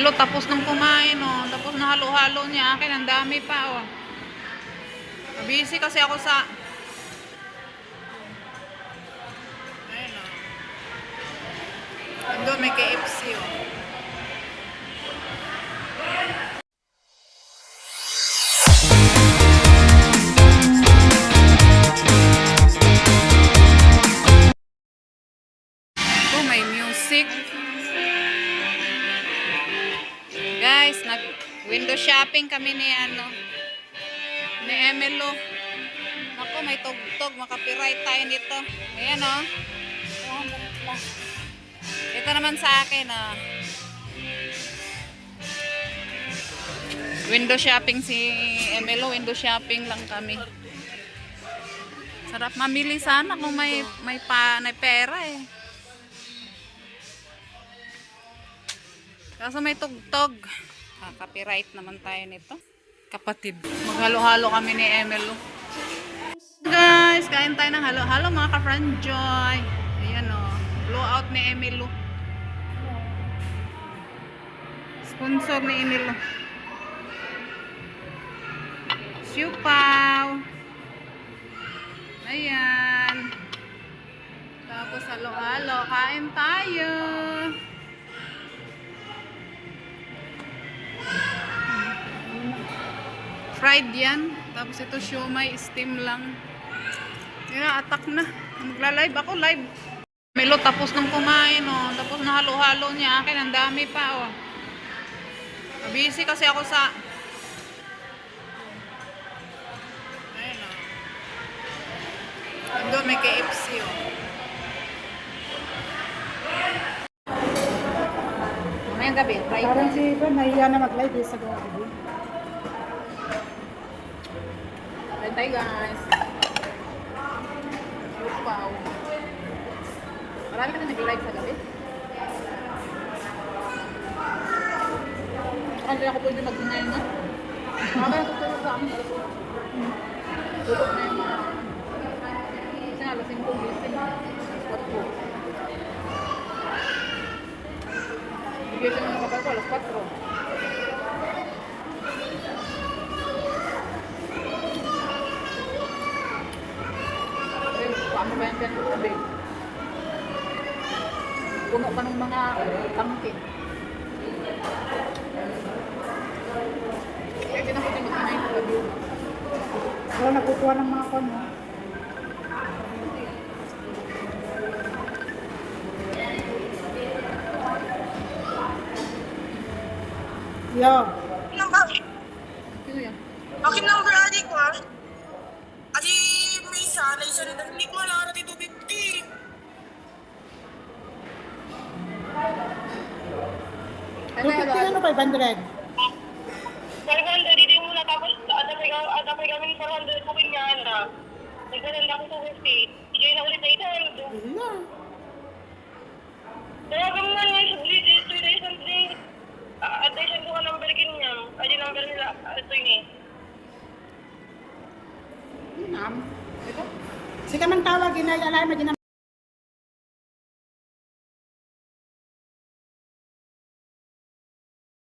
Melo tapos nang kumain, oh. Tapos na halo-halo niya. Akin, ang dami pa, oh. Busy kasi ako sa... Ayun, oh. Ando, may KFC, oh. Oh, may music. Guys, nag-window shopping kami ni Emelo. Ako, may tugtog. Makapiright tayo dito. Ayan, oh. Ito naman sa akin, oh. Window shopping si Emelo. Window shopping lang kami. Sarap mamili sana kung may pera, eh. Kaso may tugtog. Copyright naman tayo nito. Kapatid. Maghalo-halo kami ni Emelo. Guys, kain tayo ng halo-halo mga ka-friendjoy. Ayan, o. Blowout ni Emelo. Sponsor ni Emelo. Siupaw. Ayan. Tapos halo-halo. Kain tayo. Fried yan. Tapos ito siomay, steam lang. Yan, atak na. Magla-live ako, live. Melo tapos nang kumain, oh. Tapos na halo-halo niya. Akin, ang dami pa, oh. Busy kasi ako sa... Ayun, oh. Ando, may KFC, oh. Mamayang gabi, try ko. Parang si Ivan, nahiya na mag-live sa gabi. Try tayo, guys. Wow. Marami ka na nag-live sa gabi. Hindi ako pwede mag-ingay na. Marami na tutulog sa akin. Tulog na yung mga... Kasi nga, lasing kong gising. Spot ko. Bigay siya ng kapal ko, alas 4. Paano ba yan dyan sa tabi? Puno pa ng mga tangke. Kaya din ako din mag-inay sa tabi. Wala nakukuha ng mga kon, no? Yo. Sino yan? Akin number adi ko ah. Adi may isa na isa na hindi ko alam na 250. Ano yan? 250 ano, 500? 500 hindi mo na tapos ada pa kami 400 ko niya na. Nagkaroon ako 250. Sige na ulit na ito. Wala. Kaya kami nga nga sa 2 days and 3. Attention ko ka number niya. Adi number nila. Ito yun eh. Ito? Sige man tawag, inay, alay,